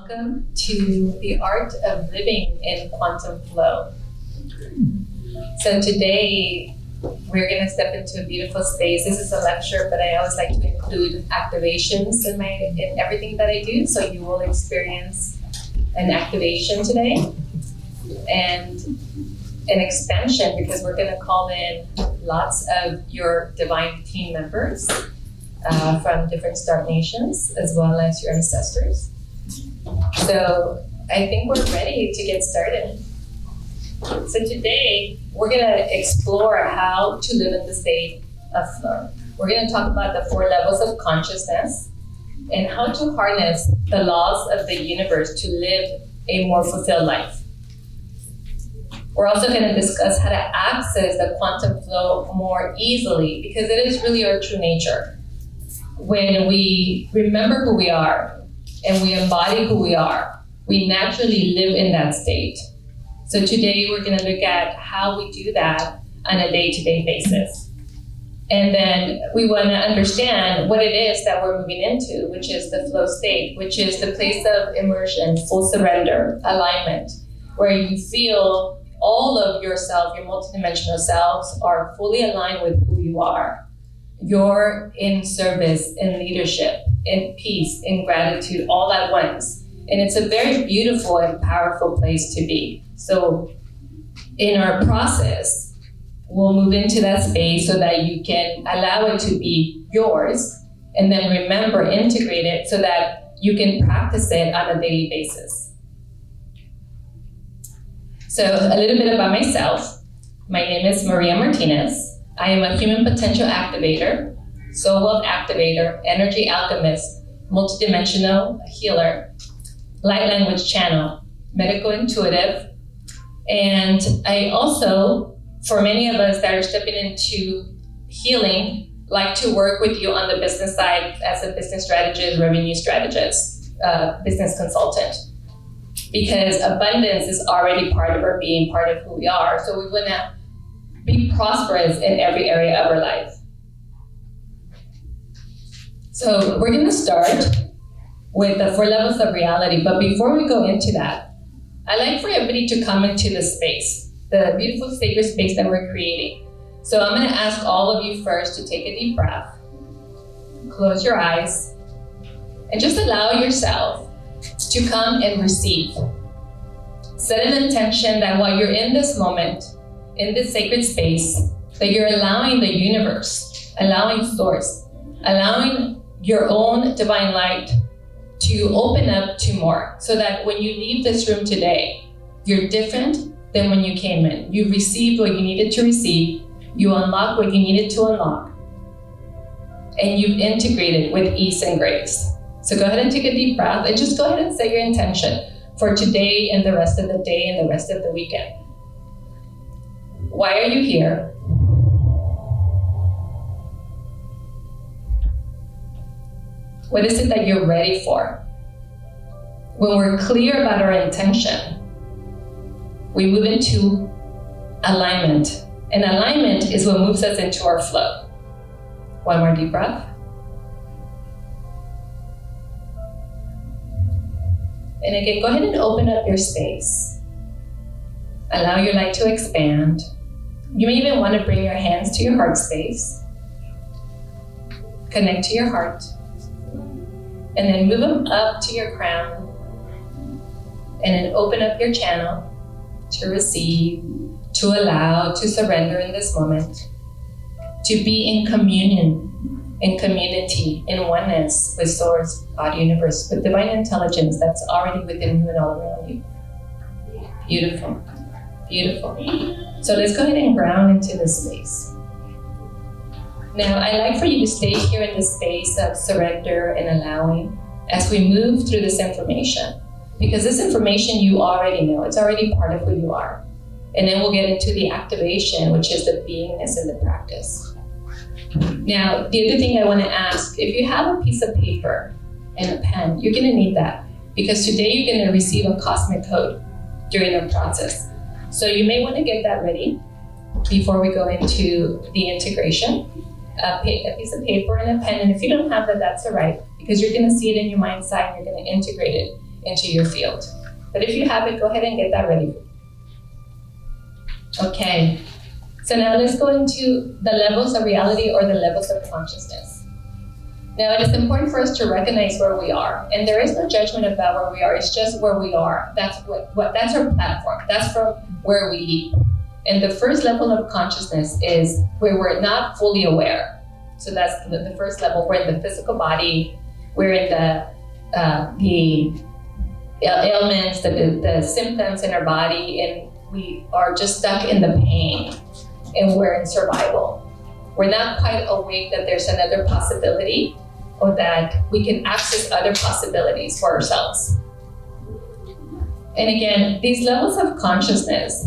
welcome to the art of living in quantum flow. So today we're going to step into a beautiful space. This is a lecture, but I always like to include activations in everything that I do. So you will experience an activation today and an expansion, because we're going to call in lots of your divine team members from different star nations, as well as your ancestors. So I think we're ready to get started. So today we're going to explore how to live in the state of flow. We're going to talk about the 4 levels of consciousness and how to harness the laws of the universe to live a more fulfilled life. We're also going to discuss how to access the quantum flow more easily, because it is really our true nature. When we remember who we are and we embody who we are, we naturally live in that state. So today we're going to look at how we do that on a day-to-day basis. And then we want to understand what it is that we're moving into, which is the flow state, which is the place of immersion, full surrender, alignment, where you feel all of yourself, your multidimensional selves, are fully aligned with who you are. You're in service, in leadership, in peace, in gratitude, all at once. And it's a very beautiful and powerful place to be. So in our process, we'll move into that space so that you can allow it to be yours, and then remember, integrate it so that you can practice it on a daily basis. So a little bit about myself. My name is Maria Martinez. I am a human potential activator, soul wealth activator, energy alchemist, multidimensional healer, light language channel, medical intuitive. And I also, for many of us that are stepping into healing, like to work with you on the business side as a business strategist, revenue strategist, business consultant. Because abundance is already part of our being, part of who we are. So we want to be prosperous in every area of our life. So we're going to start with the 4 levels of reality. But before we go into that, I'd like for everybody to come into the space, the beautiful sacred space that we're creating. So I'm going to ask all of you first to take a deep breath, close your eyes, and just allow yourself to come and receive. Set an intention that while you're in this moment, in this sacred space, that you're allowing the universe, allowing source, allowing your own divine light to open up to more, so that when you leave this room today, you're different than when you came in. You received what you needed to receive, you unlocked what you needed to unlock, and you've integrated with ease and grace. So go ahead and take a deep breath and just go ahead and set your intention for today and the rest of the day and the rest of the weekend. Why are you here? What is it that you're ready for? When we're clear about our intention, we move into alignment. And alignment is what moves us into our flow. One more deep breath. And again, go ahead and open up your space. Allow your light to expand. You may even want to bring your hands to your heart space. Connect to your heart. And then move them up to your crown. And then open up your channel to receive, to allow, to surrender in this moment. To be in communion, in community, in oneness with Source, God, Universe, with divine intelligence that's already within you and all around you. Beautiful, beautiful. So let's go ahead and ground into this space. Now, I'd like for you to stay here in this space of surrender and allowing as we move through this information. Because this information you already know, it's already part of who you are. And then we'll get into the activation, which is the beingness and the practice. Now, the other thing I want to ask, if you have a piece of paper and a pen, you're going to need that, because today you're going to receive a cosmic code during the process. So you may want to get that ready before we go into the integration. A piece of paper and a pen, and if you don't have that, that's all right, because you're going to see it in your mind's eye and you're going to integrate it into your field. But if you have it, go ahead and get that ready. Okay, so now let's go into the levels of reality or the levels of consciousness. Now, it is important for us to recognize where we are, and there is no judgment about where we are. It's just where we are. That's that's our platform. That's from where we lead. And the first level of consciousness is where we're not fully aware. So that's the first level. We're in the physical body. We're in the ailments, the symptoms in our body, and we are just stuck in the pain, and we're in survival. We're not quite awake that there's another possibility, or that we can access other possibilities for ourselves. And again, these levels of consciousness,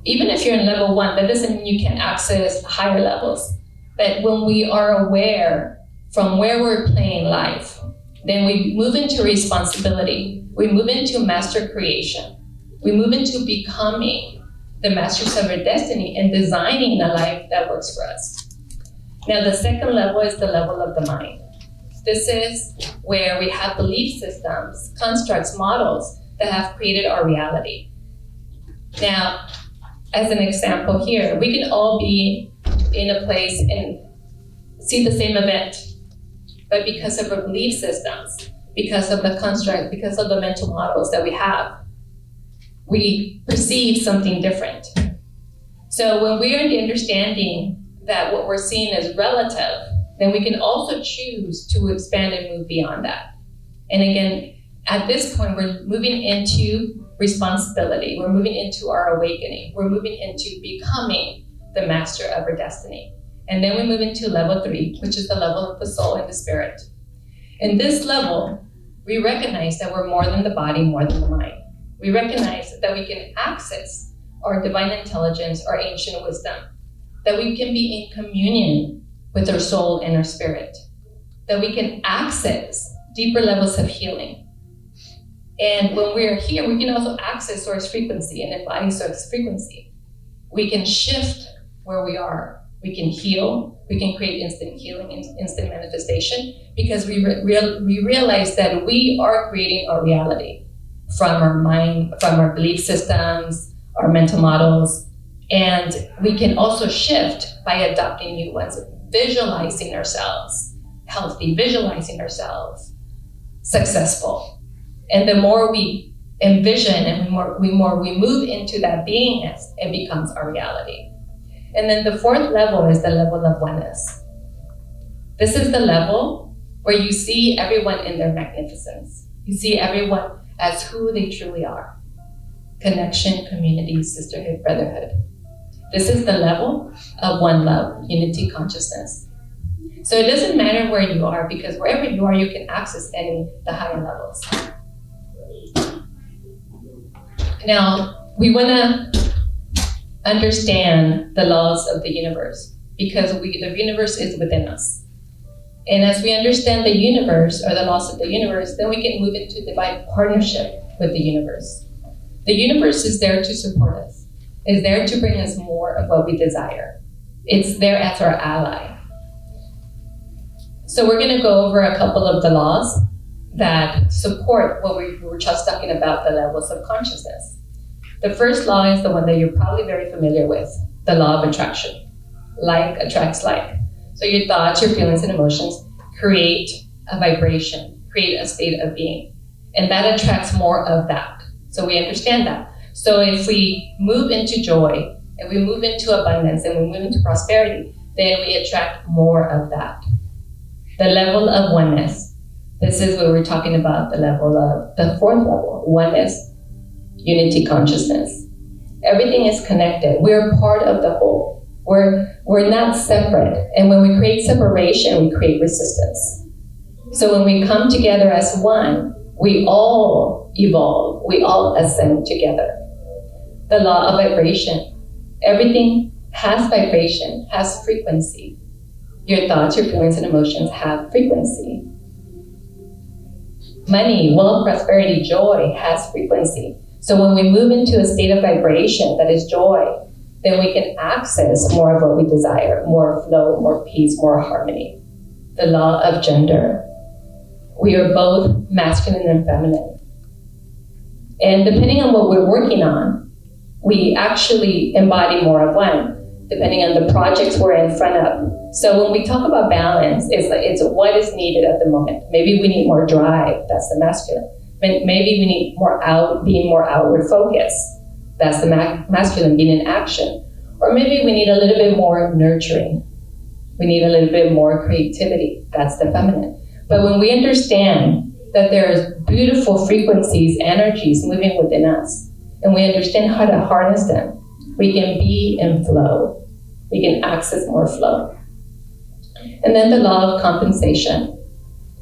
even if you're in level 1, that doesn't mean you can access higher levels. But when we are aware from where we're playing life, then we move into responsibility. We move into master creation. We move into becoming the masters of our destiny and designing a life that works for us. Now, the second level is the level of the mind. This is where we have belief systems, constructs, models that have created our reality. Now, as an example here, we can all be in a place and see the same event, but because of our belief systems, because of the construct, because of the mental models that we have, we perceive something different. So when we are in the understanding that what we're seeing is relative, then we can also choose to expand and move beyond that. And again, at this point, we're moving into responsibility. We're moving into our awakening. We're moving into becoming the master of our destiny. And then we move into level 3, which is the level of the soul and the spirit. In this level, we recognize that we're more than the body, more than the mind. We recognize that we can access our divine intelligence, our ancient wisdom, that we can be in communion with our soul and our spirit, that we can access deeper levels of healing. And when we're here, we can also access source frequency and embody source frequency. We can shift where we are. We can heal. We can create instant healing, instant manifestation, because we realize that we are creating our reality from our mind, from our belief systems, our mental models. And we can also shift by adopting new ones, visualizing ourselves healthy, visualizing ourselves successful. And the more we envision and the more we move into that beingness, it becomes our reality. And then the fourth level is the level of oneness. This is the level where you see everyone in their magnificence. You see everyone as who they truly are. Connection, community, sisterhood, brotherhood. This is the level of one love, unity consciousness. So it doesn't matter where you are, because wherever you are, you can access the higher levels. Now, we want to understand the laws of the universe, because the universe is within us. And as we understand the universe, or the laws of the universe, then we can move into divine partnership with the universe. The universe is there to support us, is there to bring us more of what we desire. It's there as our ally. So we're going to go over a couple of the laws that support what we were just talking about, the levels of consciousness. The first law is the one that you're probably very familiar with, the law of attraction. Like attracts like. So your thoughts, your feelings, and emotions create a vibration, create a state of being. And that attracts more of that. So we understand that. So if we move into joy, and we move into abundance, and we move into prosperity, then we attract more of that. The level of oneness. This is what we're talking about, the level of the fourth level, oneness, unity consciousness. Everything is connected. We're part of the whole. We're not separate. And when we create separation, we create resistance. So when we come together as one, we all evolve. We all ascend together. The law of vibration. Everything has vibration, has frequency. Your thoughts, your feelings, and emotions have frequency. Money, wealth, prosperity, joy has frequency. So when we move into a state of vibration that is joy, then we can access more of what we desire, more flow, more peace, more harmony. The law of gender. We are both masculine and feminine. And depending on what we're working on, we actually embody more of one, depending on the projects we're in front of. So when we talk about balance, it's what is needed at the moment. Maybe we need more drive, that's the masculine. Maybe we need being more outward focused, that's the masculine, being in action. Or maybe we need a little bit more nurturing. We need a little bit more creativity, that's the feminine. But when we understand that there's beautiful frequencies, energies moving within us, and we understand how to harness them, we can be in flow. We can access more flow. And then the law of compensation.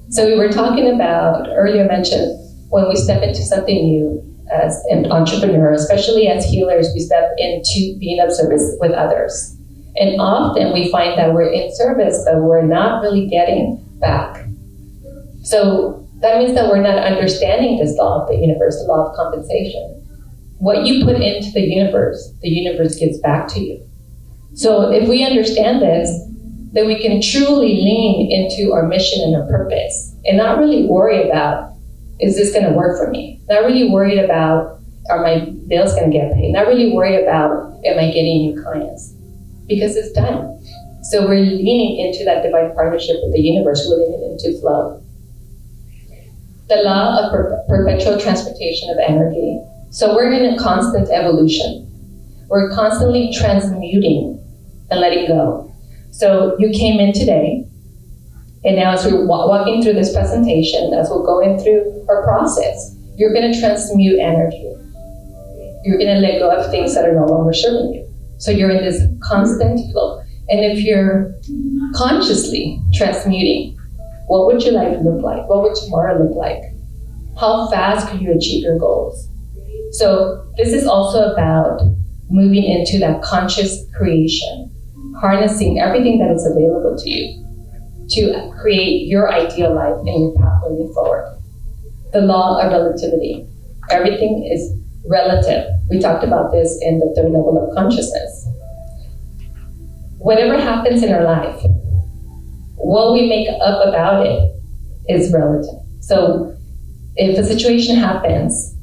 So we were talking about, earlier mentioned, when we step into something new as an entrepreneur, especially as healers, we step into being of service with others. And often we find that we're in service, but we're not really getting back. So that means that we're not understanding this law of the universe, the law of compensation. What you put into the universe gives back to you. So if we understand this, then we can truly lean into our mission and our purpose and not really worry about, is this going to work for me? Not really worried about, are my bills going to get paid? Not really worried about, am I getting new clients? Because it's done. So we're leaning into that divine partnership with the universe, we're leaning into flow. The law of perpetual transmutation of energy. So we're in a constant evolution. We're constantly transmuting and letting go. So you came in today, and now as we're walking through this presentation, as we're going through our process, you're going to transmute energy. You're going to let go of things that are no longer serving you. So you're in this constant flow. And if you're consciously transmuting, what would your life look like? What would tomorrow look like? How fast could you achieve your goals? So this is also about moving into that conscious creation, harnessing everything that is available to you to create your ideal life and your path moving forward. The law of relativity. Everything is relative. We talked about this in the third level of consciousness. Whatever happens in our life, what we make up about it is relative. So if a situation happens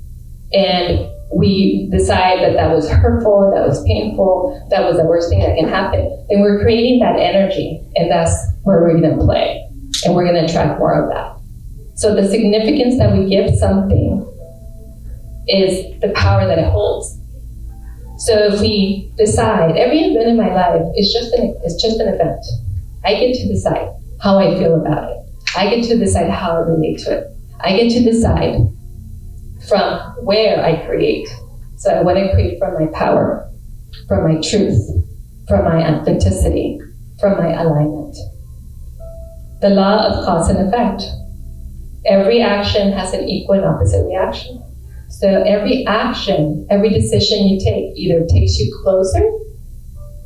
and we decide that that was hurtful, that was painful, that was the worst thing that can happen, then we're creating that energy, and that's where we're going to play, and we're going to attract more of that. So the significance that we give something is the power that it holds. So if we decide, every event in my life is just an event. I get to decide how I feel about it. I get to decide how I relate to it. I get to decide from where I create. So I want to create from my power, from my truth, from my authenticity, from my alignment. The law of cause and effect. Every action has an equal and opposite reaction. So every action, every decision you take either takes you closer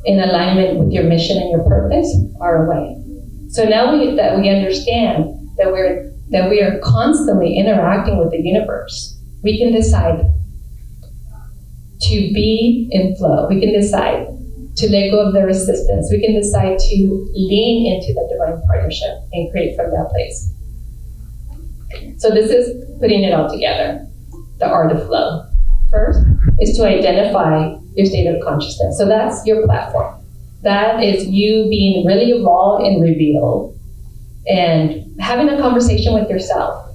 in alignment with your mission and your purpose or away. So now that we understand that we are constantly interacting with the universe, we can decide to be in flow. We can decide to let go of the resistance. We can decide to lean into the divine partnership and create from that place. So this is putting it all together, the art of flow. First is to identify your state of consciousness. So that's your platform. That is you being really raw and revealed and having a conversation with yourself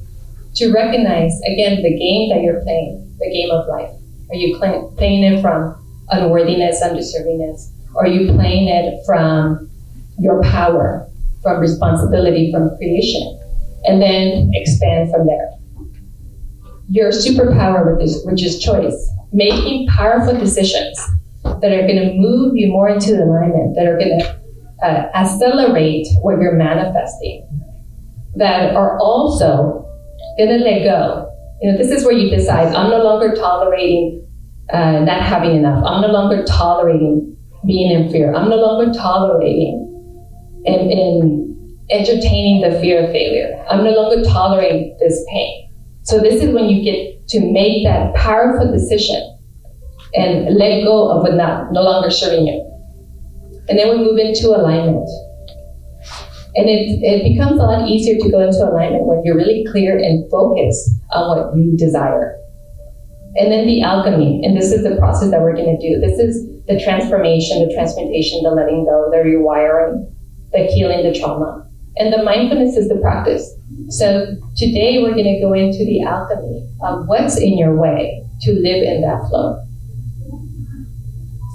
to recognize, again, the game that you're playing, the game of life. Are you playing it from unworthiness, undeservingness? Or are you playing it from your power, from responsibility, from creation? And then expand from there. Your superpower, which is choice, making powerful decisions that are going to move you more into alignment, that are going to accelerate what you're manifesting, that are also going to let go. This is where you decide, I'm no longer tolerating not having enough. I'm no longer tolerating being in fear. I'm no longer tolerating and entertaining the fear of failure. I'm no longer tolerating this pain. So this is when you get to make that powerful decision and let go of what no longer serving you. And then we move into alignment. And it becomes a lot easier to go into alignment when you're really clear and focused on what you desire. And then the alchemy, and this is the process that we're going to do. This is the transformation, the transmutation, the letting go, the rewiring, the healing, the trauma. And the mindfulness is the practice. So today we're going to go into the alchemy of what's in your way to live in that flow.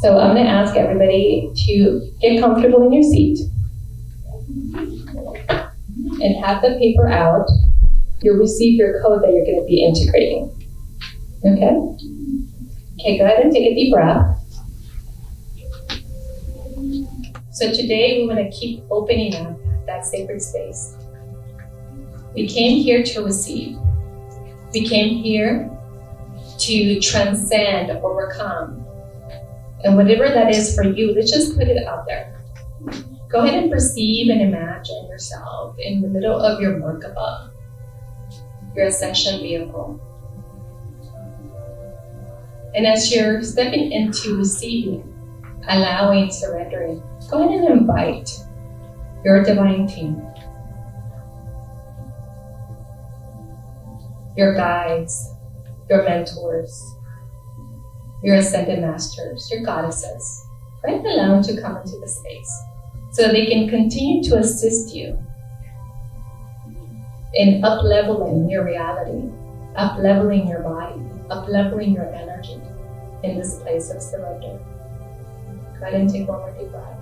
So I'm going to ask everybody to get comfortable in your seat and have the paper out. You'll receive your code that you're going to be integrating. Okay? Okay, go ahead and take a deep breath. So today we want to keep opening up that sacred space. We came here to receive. We came here to transcend, overcome. And whatever that is for you, let's just put it out there. Go ahead and perceive and imagine yourself in the middle of your Merkaba, your ascension vehicle. And as you're stepping into receiving, allowing, surrendering, go ahead and invite your divine team, your guides, your mentors, your ascended masters, your goddesses. Go ahead and allow them to come into the space so that they can continue to assist you in up-leveling your reality, up-leveling your body, up-leveling your energy in this place of surrender. Go ahead and take one more deep breath.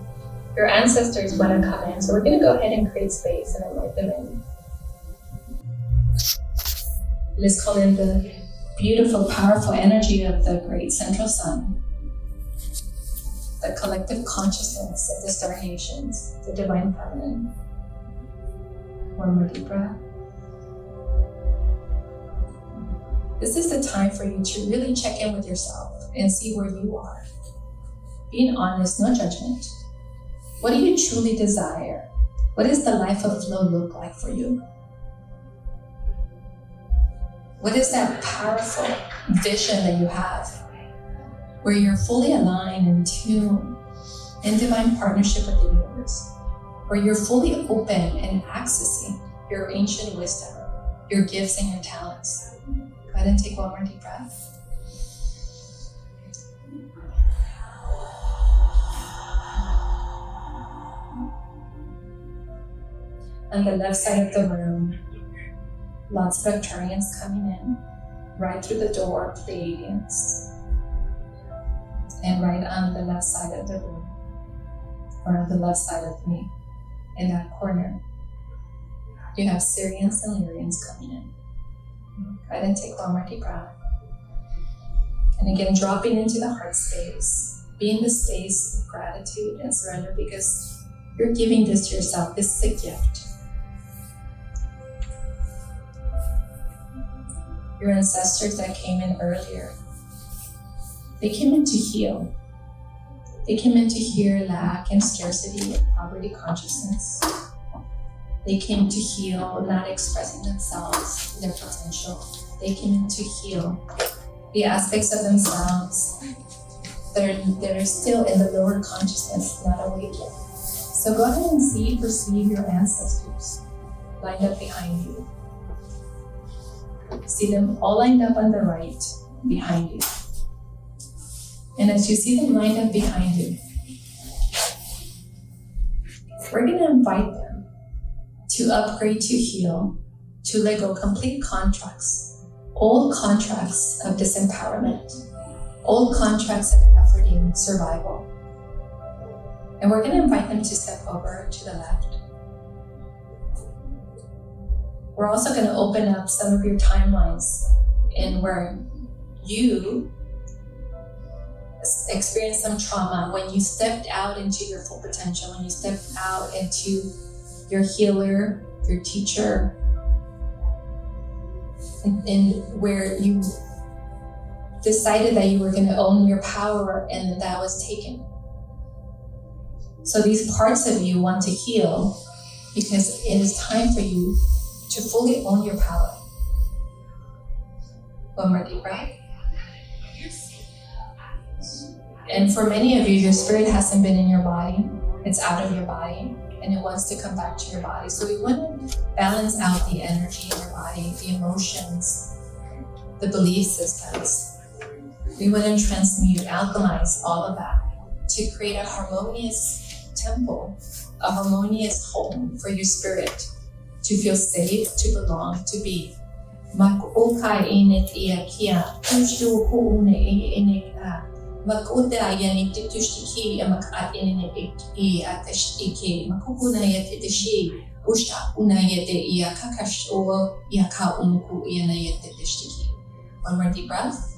Your ancestors want to come in, so we're going to go ahead and create space and invite them in. Let's call in the beautiful, powerful energy of the great central sun, the collective consciousness of the star nations, the divine feminine. One more deep breath. This is the time for you to really check in with yourself and see where you are. Being honest, no judgment. What do you truly desire? What does the life of flow look like for you? What is that powerful vision that you have where you're fully aligned and tuned in divine partnership with the universe, where you're fully open and accessing your ancient wisdom, your gifts and your talents? Go ahead and take one more deep breath. On the left side of the room, lots of Arcturians coming in, right through the door of Pleiadians. And right on the left side of the room, or on the left side of me, in that corner, you have Syrians and Lyrians coming in. Go ahead and take one more deep breath. And again, dropping into the heart space, be in the space of gratitude and surrender, because you're giving this to yourself. This is a gift. Your ancestors that came in earlier, they came in to heal. They came in to heal lack and scarcity and poverty consciousness. They came to heal not expressing themselves, their potential. They came in to heal the aspects of themselves that are still in the lower consciousness, not awake yet. So go ahead and see, perceive your ancestors lined up behind you. See them all lined up on the right behind you. And as you see them lined up behind you, we're going to invite them to upgrade, to heal, to let go complete contracts, old contracts of disempowerment, old contracts of efforting survival. And we're going to invite them to step over to the left. We're also going to open up some of your timelines in where you experienced some trauma when you stepped out into your full potential, when you stepped out into your healer, your teacher, and where you decided that you were going to own your power and that was taken. So these parts of you want to heal because it is time for you to fully own your power. One more deep breath. And for many of you, your spirit hasn't been in your body. It's out of your body and it wants to come back to your body. So we want to balance out the energy in your body, the emotions, the belief systems, We want to transmute, alchemize all of that to create a harmonious temple, a harmonious home for your spirit to feel safe, to belong, to be. Makukai inet ia kia, tushtu kuune inek makuda yani titushiki amakat inek I atashtiki, makukuna yatitishi, ushta unayete ia kakash o ia ka umku ianayete tishtiki. One more deep breath.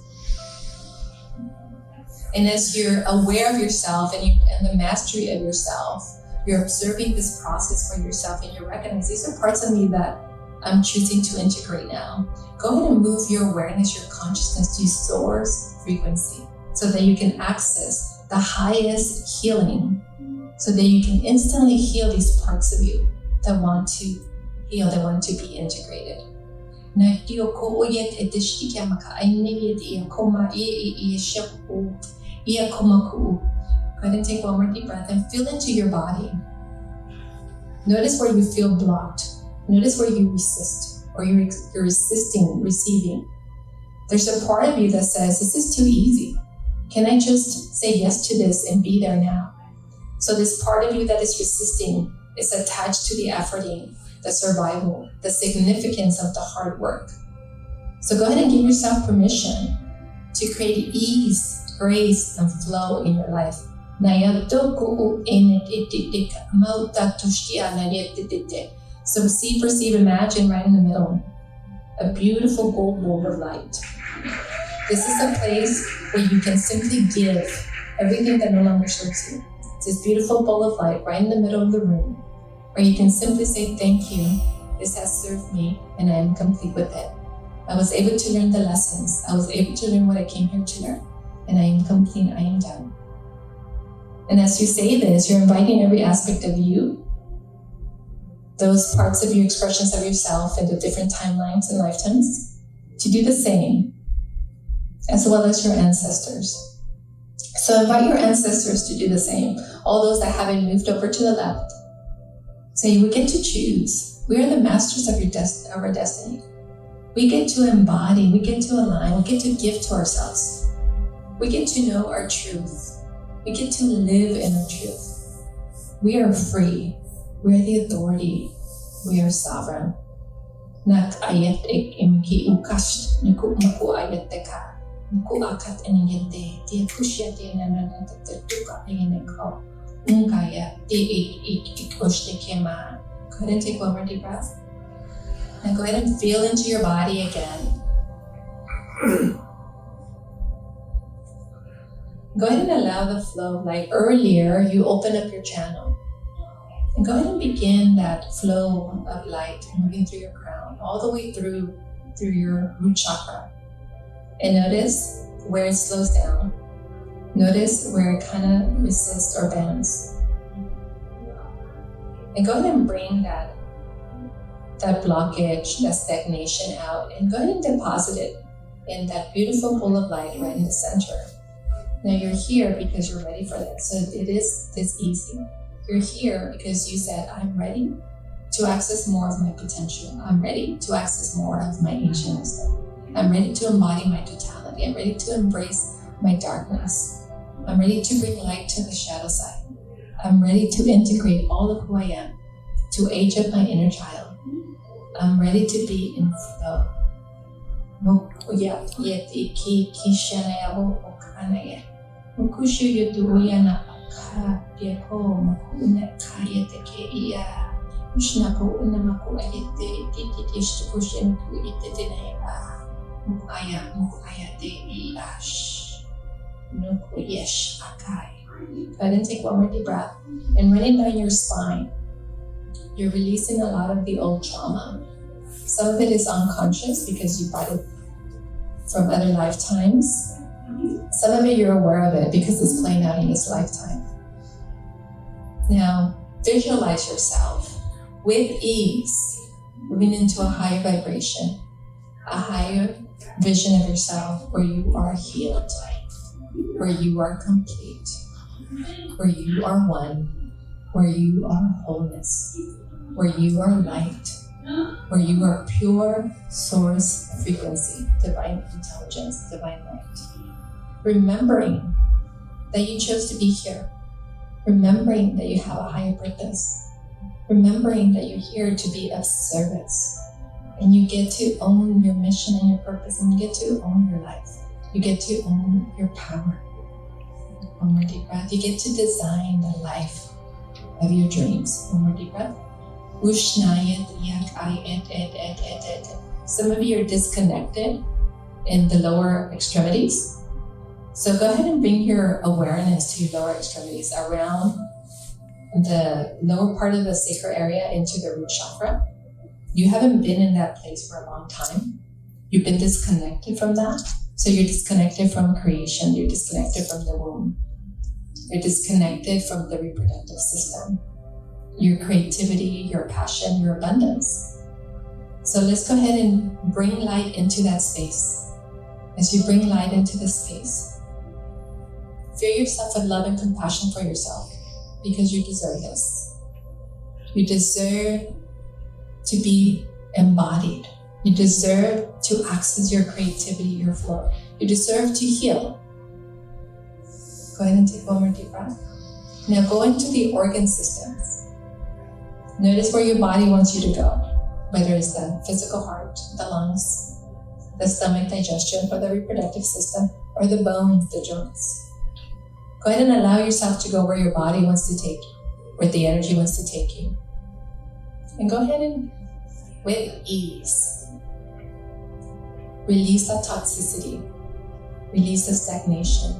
And as you're aware of yourself and the mastery of yourself, you're observing this process for yourself and you recognize these are parts of me that I'm choosing to integrate now. Go ahead and move your awareness, your consciousness to source frequency so that you can access the highest healing, so that you can instantly heal these parts of you that want to heal, that want to be integrated. Go ahead and take one more deep breath and feel into your body. Notice where you feel blocked. Notice where you resist or you're resisting receiving. There's a part of you that says, this is too easy. Can I just say yes to this and be there now? So this part of you that is resisting is attached to the efforting, the survival, the significance of the hard work. So go ahead and give yourself permission to create ease, grace, and flow in your life. So see, perceive, imagine right in the middle, a beautiful gold bowl of light. This is a place where you can simply give everything that no longer serves you. It's this beautiful bowl of light right in the middle of the room, where you can simply say, thank you, this has served me, and I am complete with it. I was able to learn the lessons. I was able to learn what I came here to learn, and I am complete, I am done. And as you say this, you're inviting every aspect of you, those parts of you, expressions of yourself in the different timelines and lifetimes, to do the same, as well as your ancestors. So invite your ancestors to do the same, all those that haven't moved over to the left. Say, we get to choose. We are the masters of our destiny. We get to embody, we get to align, we get to give to ourselves. We get to know our truth. We get to live in our truth. We are free. We are the authority. We are sovereign. Nak ayat ek imki ukash nuku maku ayat teka nuku akat eniyete dia kusyate nanana tetuka ayineko unkaya di ik kushte kema. Go ahead and take one more deep breath. Now go ahead and feel into your body again. Go ahead and allow the flow of light. Earlier, you open up your channel. And go ahead and begin that flow of light moving through your crown, all the way through your root chakra. And notice where it slows down. Notice where it kind of resists or bends. And go ahead and bring that blockage, that stagnation out, and go ahead and deposit it in that beautiful bowl of light right in the center. Now you're here because you're ready for that. So it is this easy. You're here because you said, I'm ready to access more of my potential. I'm ready to access more of my ancient wisdom. I'm ready to embody my totality. I'm ready to embrace my darkness. I'm ready to bring light to the shadow side. I'm ready to integrate all of who I am, to age up my inner child. I'm ready to be in flow. Mukushu yuduya ka piako makuna kayete ke iya ushnako unamaku ayete titishtu kushinku itetenea mukaya de iash nuku yesh akai. Go ahead and take one more deep breath and running down your spine. You're releasing a lot of the old trauma. Some of it is unconscious because you brought it from other lifetimes. Some of it you're aware of it because it's playing out in this lifetime. Now, visualize yourself with ease, moving into a higher vibration, a higher vision of yourself where you are healed, where you are complete, where you are one, where you are wholeness, where you are light, where you are pure source frequency, divine intelligence, divine light. remembering that you chose to be here, remembering that you have a higher purpose, remembering that you're here to be of service, and you get to own your mission and your purpose, and you get to own your life. You get to own your power. One more deep breath. You get to design the life of your dreams. One more deep breath. Some of you are disconnected in the lower extremities. So go ahead and bring your awareness to your lower extremities around the lower part of the sacral area into the root chakra. You haven't been in that place for a long time. You've been disconnected from that. So you're disconnected from creation. You're disconnected from the womb. You're disconnected from the reproductive system, your creativity, your passion, your abundance. So let's go ahead and bring light into that space. As you bring light into the space, fill yourself with love and compassion for yourself, because you deserve this. You deserve to be embodied. You deserve to access your creativity, your flow. You deserve to heal. Go ahead and take one more deep breath. Now go into the organ systems. Notice where your body wants you to go, whether it's the physical heart, the lungs, the stomach, digestion, or the reproductive system, or the bones, the joints. Go ahead and allow yourself to go where your body wants to take you, where the energy wants to take you. And go ahead and, with ease, release the toxicity, release the stagnation,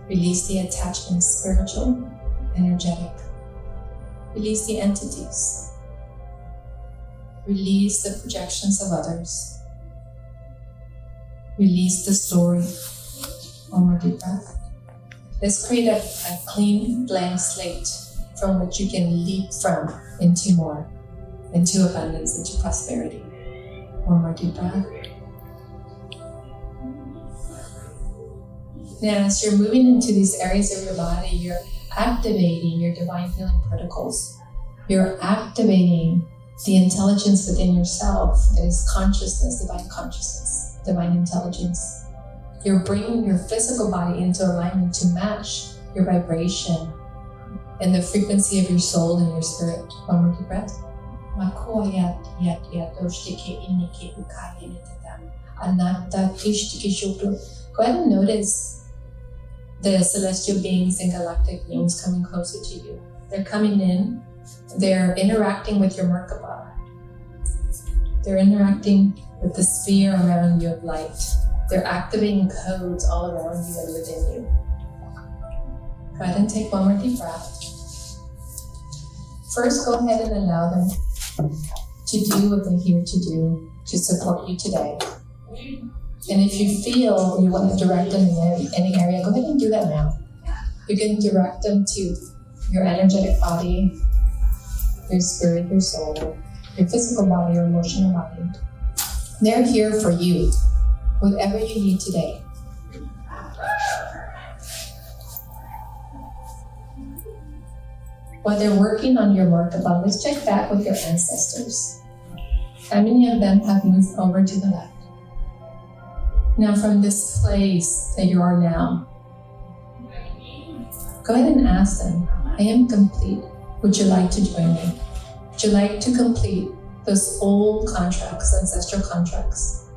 release the attachment, spiritual, energetic. Release the entities. Release the projections of others. Release the story. One more deep breath. Let's create a clean, blank slate from which you can leap from into more, into abundance, into prosperity. One more deep breath. Now, as you're moving into these areas of your body, you're activating your divine healing protocols. You're activating the intelligence within yourself that is consciousness, divine intelligence. You're bringing your physical body into alignment to match your vibration and the frequency of your soul and your spirit. One more deep breath. Go ahead and notice the celestial beings and galactic beings coming closer to you. They're coming in, they're interacting with your Merkaba. They're interacting with the sphere around you of light. They're activating codes all around you and within you. Go ahead and take one more deep breath. First, go ahead and allow them to do what they're here to do to support you today. And if you feel you want to direct them in any area, go ahead and do that now. You can direct them to your energetic body, your spirit, your soul, your physical body, your emotional body. They're here for you, whatever you need today. While they're working on your Merkaba, let's check back with your ancestors. How many of them have moved over to the left? Now, from this place that you are now, go ahead and ask them, I am complete. Would you like to join me? Would you like to complete those old contracts, ancestral contracts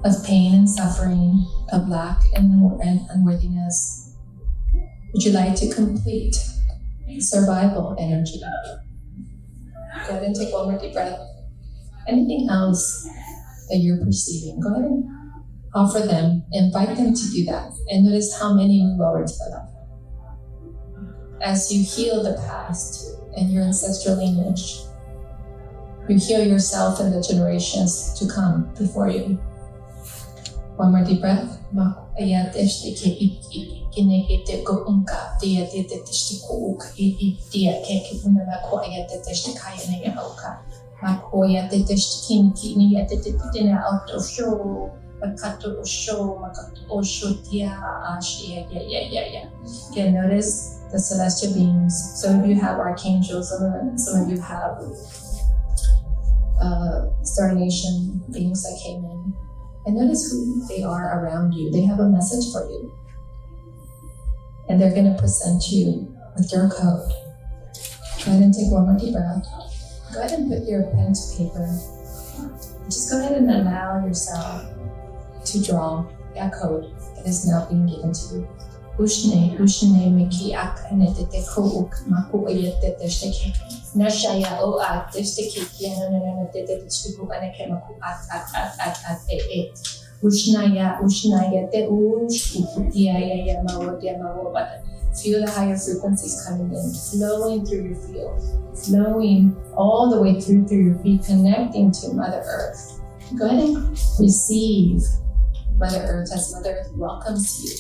of pain and suffering, of lack and unworthiness? Would you like to complete survival energy? Go ahead and take one more deep breath. Anything else that you're perceiving, go ahead and offer them, invite them to do that, and notice how many move over to the left. As you heal the past and your ancestral lineage, you heal yourself and the generations to come before you. One more deep breath. Again, notice the celestial beings. Some of you have archangels, some of you have Star Nation beings that came in. And notice who they are around you. They have a message for you. And they're going to present you with your code. Go ahead and take one more deep breath. Go ahead and put your pen to paper. Just go ahead and allow yourself to draw that code that is now being given to you. Ushne miki akane te ko uk maku ayete te shteke. Nashaya o at te shteke yana te shtiku anake maku at e. Ushnaya te ya mawo. Feel the higher frequencies coming in, flowing through your field, flowing all the way through your feet, connecting to Mother Earth. Go ahead and receive Mother Earth as Mother Earth welcomes you.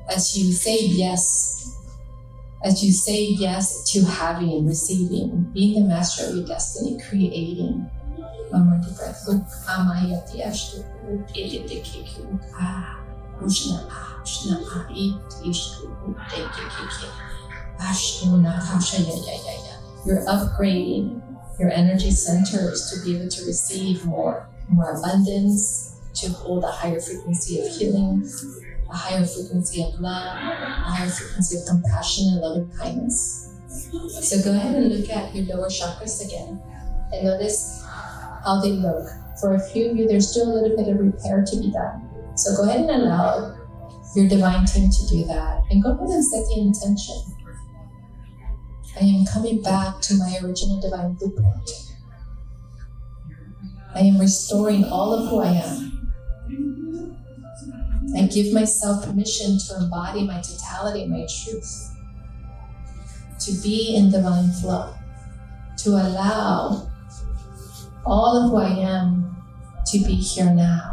As you say yes to having, receiving, being the master of your destiny, creating. One more deep breath. You're upgrading your energy centers to be able to receive more abundance, to hold a higher frequency of healing, a higher frequency of love, a higher frequency of compassion and loving kindness. So go ahead and look at your lower chakras again and notice how they look. For a few of you, there's still a little bit of repair to be done. So go ahead and allow your divine team to do that. And go ahead and set the intention. I am coming back to my original divine blueprint. I am restoring all of who I am. I give myself permission to embody my totality, my truth, to be in divine flow, to allow all of who I am to be here now.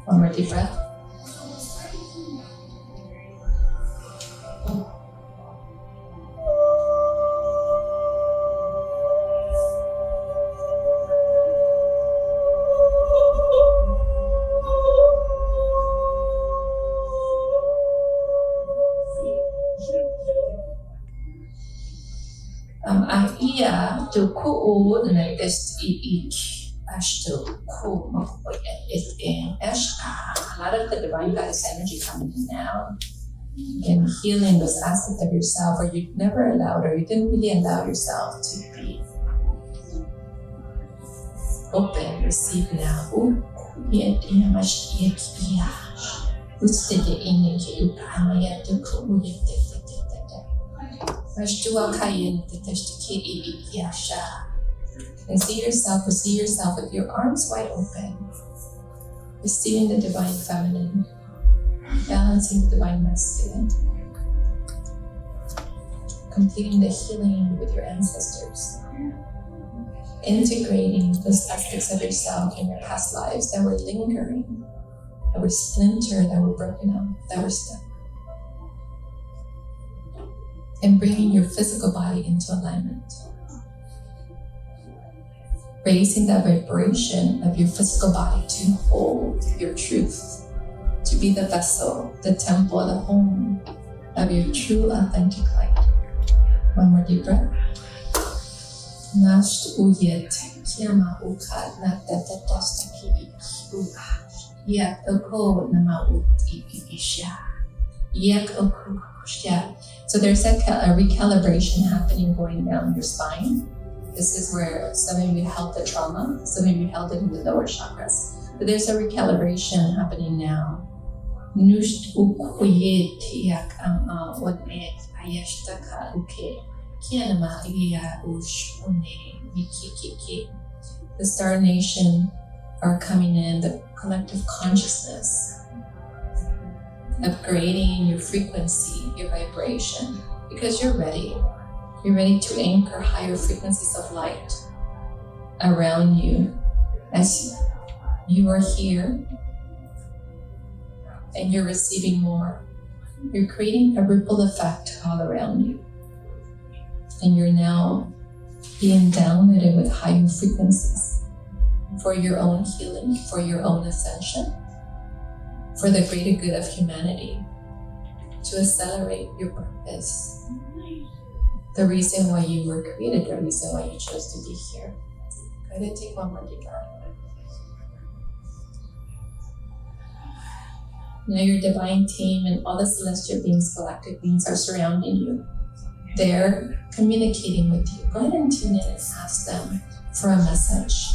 One more deep breath. Ia to ku na test ashto ku a lot of the divine goddess energy coming in now and healing those aspects of yourself where you never allowed or you didn't really allow yourself to be open, receive now. And see yourself with your arms wide open, receiving the divine feminine, balancing the divine masculine, completing the healing with your ancestors, integrating those aspects of yourself in your past lives that were lingering, that were splintered, that were broken up, that were stuck. And bringing your physical body into alignment. Raising that vibration of your physical body to hold your truth, to be the vessel, the temple, the home of your true authentic light. One more deep breath. Nasht uyet kiama ukad natatastaki yak oko nama isha yak oko. So there's a recalibration happening going down your spine. This is where some of you held the trauma, some of you held it in the lower chakras. But there's a recalibration happening now. The Star Nation are coming in, the collective consciousness, upgrading your frequency, your vibration, because you're ready. You're ready to anchor higher frequencies of light around you as you are here and you're receiving more. You're creating a ripple effect all around you. And you're now being downloaded with higher frequencies for your own healing, for your own ascension, for the greater good of humanity, to accelerate your purpose. the reason why you were created, the reason why you chose to be here. Go ahead and take one more deep breath. Now your divine team and all the celestial beings, galactic beings are surrounding you. They're communicating with you. Go ahead and tune in and ask them for a message.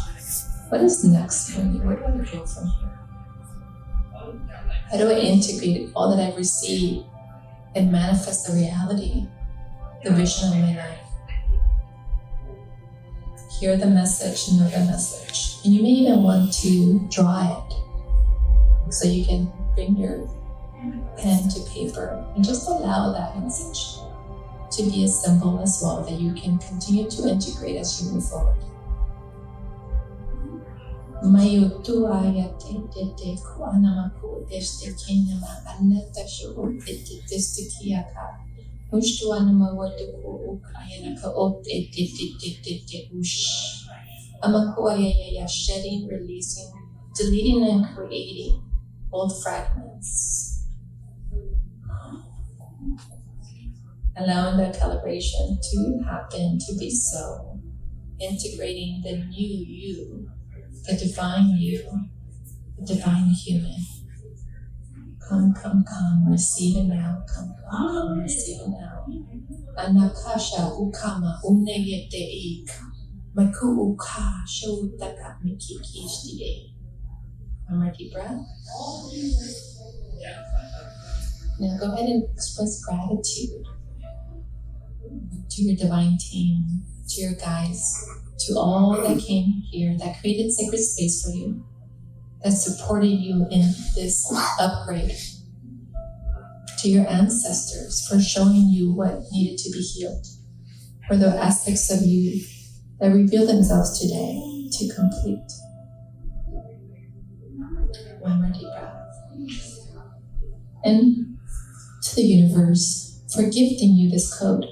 What is next for me? Where do I go from here? How do I integrate all that I've received and manifest the reality, the vision of my life? Hear the message, know the message. And you may even want to draw it so you can bring your pen to paper and just allow that message to be a symbol as well that you can continue to integrate as you move forward. Shedding, releasing, deleting and creating old fragments. Allowing that calibration to happen, to be so. Integrating the new you, the divine you, the divine human. Come, come, come, receive it now. Come, come, come, receive it now. Anakasha ukama uneyete ik. Maku uka showutaka mikikishtie. One more deep breath. Now go ahead and express gratitude to your divine team, to your guides, to all that came here, that created sacred space for you, that supported you in this upgrade, to your ancestors for showing you what needed to be healed, for the aspects of you that reveal themselves today to complete. One more deep breath. And to the universe for gifting you this code,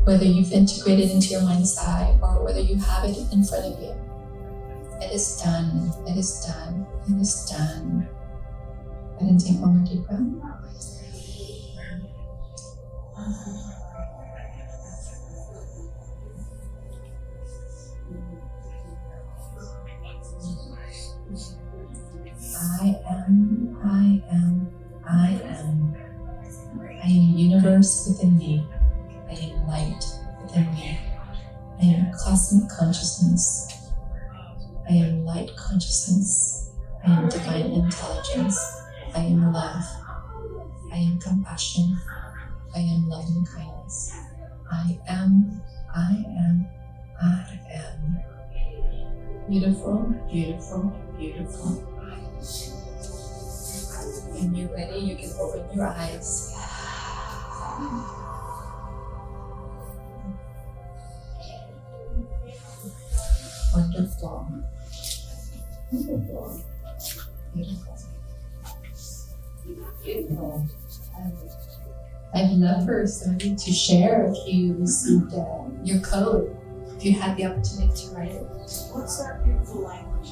whether you've integrated into your mind's eye or whether you have it in front of you. It is done, it is done, it is done. And then take one more deep breath. I am, I am, I am. I am universe within me. I am light within me. I am cosmic consciousness. I am light consciousness. I am divine intelligence. I am love. I am compassion. I am loving kindness. I am, I am, I am. Beautiful, beautiful, beautiful. When you're ready, you can open your eyes. Wonderful. Wonderful. Beautiful. Beautiful. I'd love for somebody to share if you received your code, if you had the opportunity to write it. What's that beautiful language?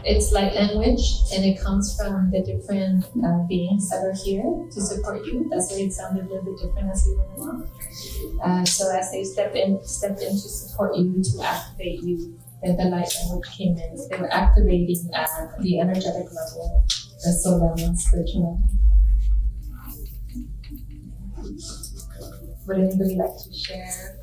It's light language, and it comes from the different beings that are here to support you. That's why it sounded a little bit different as we went along. So as they stepped in to support you, to activate you, then the light language came in. They were activating the energetic level, the soul level, and spiritual level. Would anybody like to share?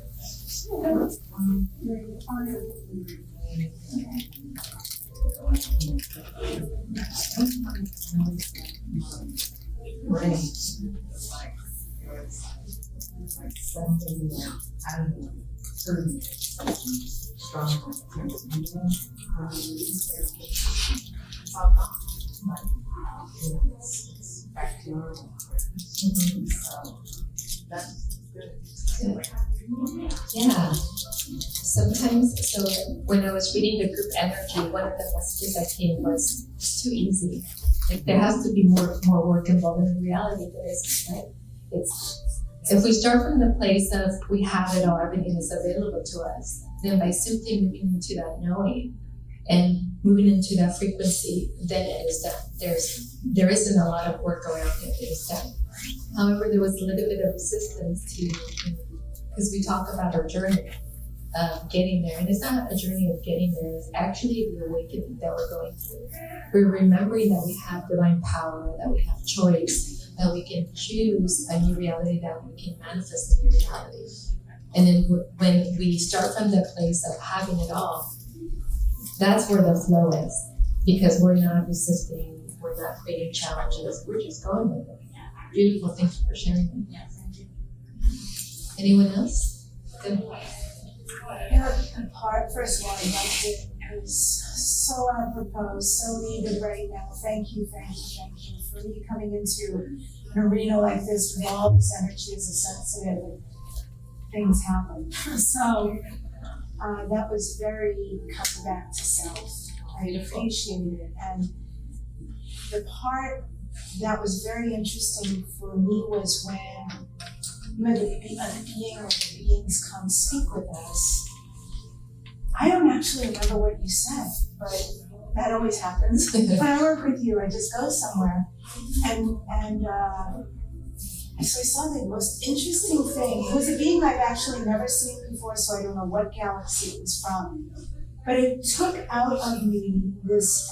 Something I heard strong bacterial. So that's good. Yeah. Sometimes, so when I was reading the group energy, one of the messages that came was, it's too easy. Like there has to be more work involved in reality. There is, right? It's if we start from the place of we have it all, everything is available to us, then by simply moving into that knowing and moving into that frequency, then it is done. There isn't a lot of work around it. It is done. However, there was a little bit of resistance to because we talk about our journey of getting there. And it's not a journey of getting there, it's actually the awakening that we're going through. We're remembering that we have divine power, that we have choice, that we can choose a new reality, that we can manifest a new reality. And then when we start from the place of having it all, that's where the flow is. Because we're not resisting, we're not creating challenges, we're just going with it. Beautiful, thank you for sharing. Anyone else? Good. Yeah, the part, first of all, I liked it. It was so apropos, so needed right now. Thank you for me coming into an arena like this with all this energy as a sensitive, and things happen. So that was very coming back to self. I appreciated it. And the part that was very interesting for me was when the being or the beings come speak with us. I don't actually remember what you said, but that always happens. When I work with you, I just go somewhere. And so I saw the most interesting thing. It was a being I've actually never seen before, so I don't know what galaxy it was from. But it took out of me this,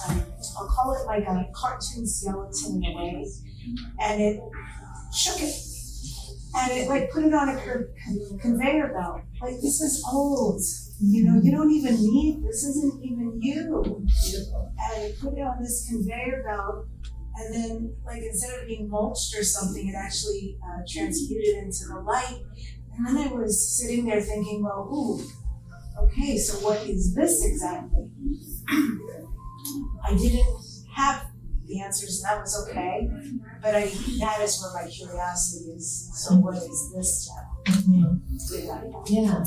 I'll call it like a cartoon skeleton in a way, and it shook it. And it like put it on a conveyor belt. Like, this is old. You know, you don't even need, this isn't even you. Beautiful. And it put it on this conveyor belt, and then like instead of being mulched or something, it actually transmuted into the light. And then I was sitting there thinking, well, ooh, okay, so what is this exactly? I didn't have the answers, and that was okay. But that is where my curiosity is. So what is this step? Yeah.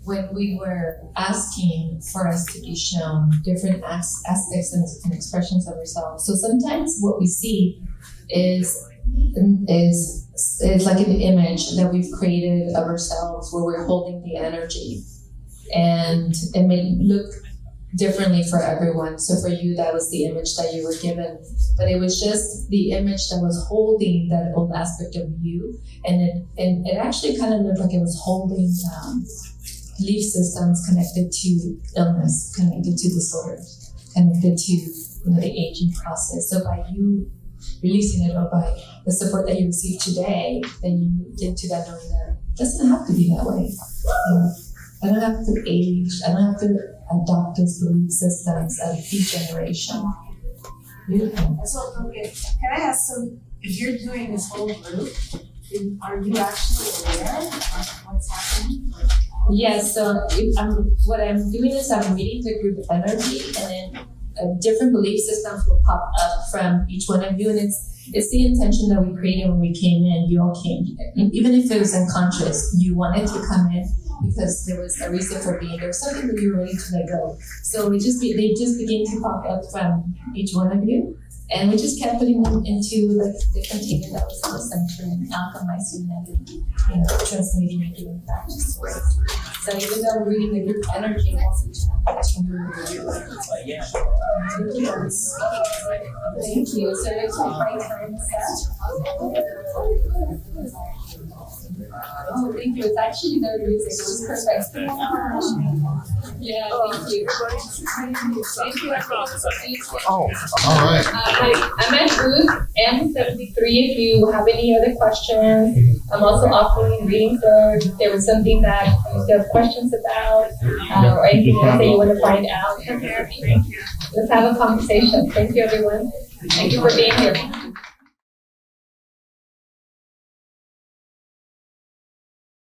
When we were asking for us to be shown different aspects and expressions of ourselves, so sometimes what we see is like an image that we've created of ourselves where we're holding the energy, and it may look differently for everyone. So for you, that was the image that you were given, but it was just the image that was holding that old aspect of you, and it actually kind of looked like it was holding belief systems connected to illness, connected to disorders, connected to the aging process. So by you releasing it, or by the support that you received today, then you moved into that knowing that it doesn't have to be that way. I don't have to age. I don't have to adopt those belief systems of each generation. Beautiful. So, okay, can I ask, so if you're doing this whole group, are you actually aware of what's happening? Yes, so what I'm doing is I'm reading the group energy, and then different belief systems will pop up from each one of you, and it's the intention that we created when we came in. You all came, even if it was unconscious, you wanted to come in because there was a reason for being there, something that you were ready to let go. So they just begin to pop up from each one of you, and we just kept putting them into like the container that was in the center and alchemizing them, and transmuting and giving back to source. So even though we're reading the group energy, also thank you. So it's my right time Oh, thank you. It's actually no music. It was perfect. Yeah, thank you. Thank you, everyone. Oh, all right. I'm at booth M73 if you have any other questions. I'm also offering readings if there was something that you have questions about or anything else that you want to find out. Let's have a conversation. Thank you, everyone. Thank you for being here.